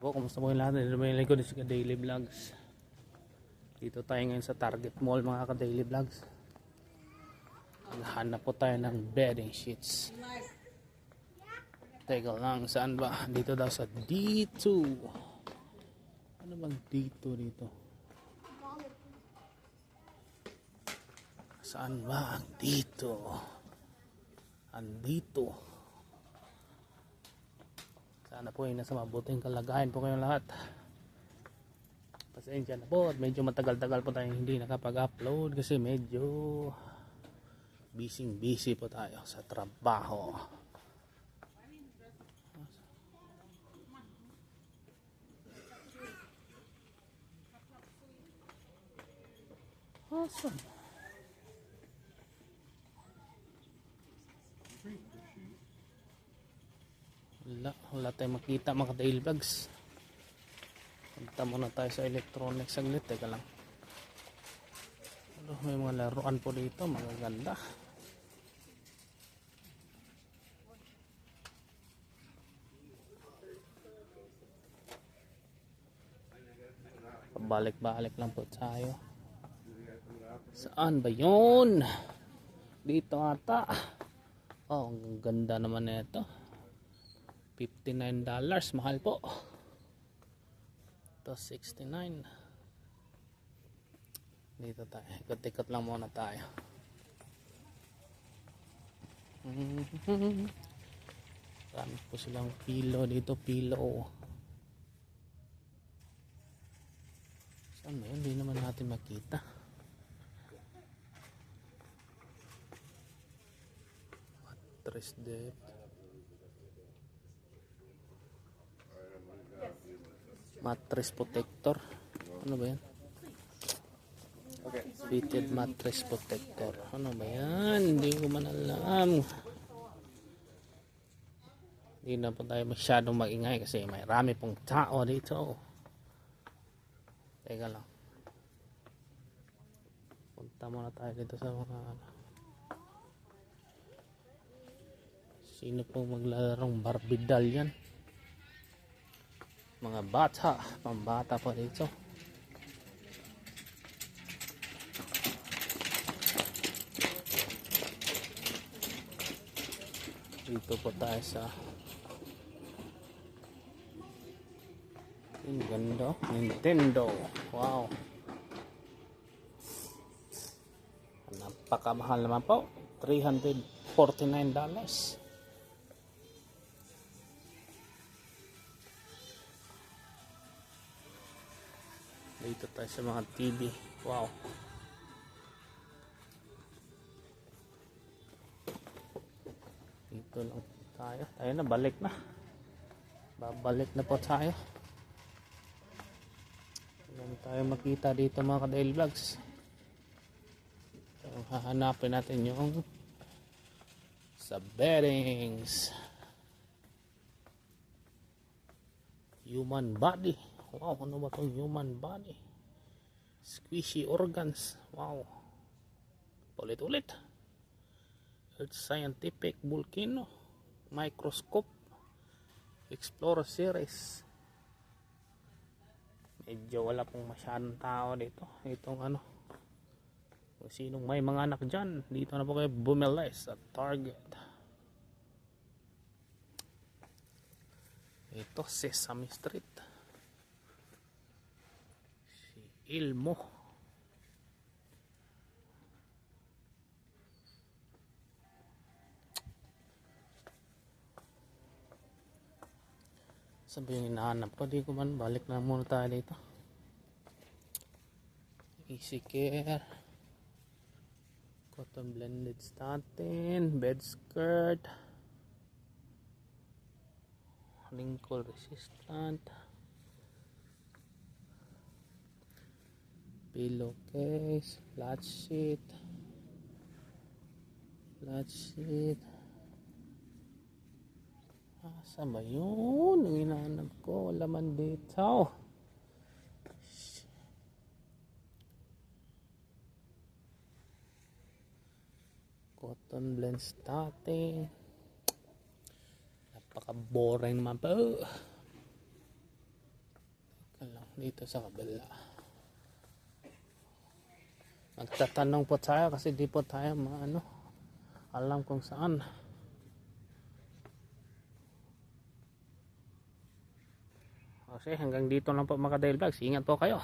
Po, kumusta po yung lahat? May ko din sa Daily Vlogs. Dito tayo ngayon sa Target Mall mga ka-Daily Vlogs. Naghanap po tayo ng bedding sheets. Teka lang, saan ba? Dito daw sa D2. Ano bang D2 dito? Saan ba ang dito? Andito. Sana po ay nasa mabuting kalagayan po kayong lahat. Pasensya na po at medyo matagal-tagal po tayong hindi nakapag-upload kasi medyo busy po tayo sa trabaho. Awesome. Wala tayong makita mga daily vlogs. Punta muna tayo sa electronics saglit. Teka lang. May mga laruan po dito, magaganda. Pabalik-balik lang po tayo. Saan ba yun? Dito ata. Oh, ang ganda naman nito. $59. Mahal po. Ito $69. Dito tayo. Ikot-ikot lang muna tayo. Marami po silang pillow dito. Pillow. Saan ba yun? Hindi naman natin makita. Mattress depth. Mattress protector. Ano ba yan? Fitted mattress protector. Ano ba yan? Hindi ko man alam. Hindi na po tayo masyadong maingay kasi may rami pong tao dito. Teka lang. Punta muna tayo dito sa mga sino pong maglarong Barbie doll yan? Mga bata, pambata pa dito. Dito po tayo sa Nintendo. Wow. Napakamahal naman po. $349. Dito tayo sa mga TV. Wow. Dito lang tayo. Tayo na, balik na. Babalik na po tayo. Hindi tayo makita dito mga ka-daily vlogs. So, hahanapin natin yung sa beddings. Human body. Wow, ano ba itong human body? Squishy organs. Wow. Ulit-ulit. Earth Scientific Volcano. Microscope. Explorer Series. Medyo wala pong masyadong tao dito. Itong ano. Kung sinong may mga anak dyan, dito na po kayo bumili sa Target. Ito, Sesame Street. Ilmo. Saan ba yung hinahanap ko? Di ko man. Balik na muna tayo dito. Easy Care. Cotton blended satin. Bed skirt. Wrinkle resistant. Pillowcase, flat sheet. Saan ba yun? Ang hinahanap ko. Wala man dito. Cotton blend starting. Napaka boring man po. dito sa kabila. Magtatanong po tayo kasi di po tayo alam kung saan. Okay, hanggang dito lang po mga ka-Dale Vlogs. Ingat po kayo.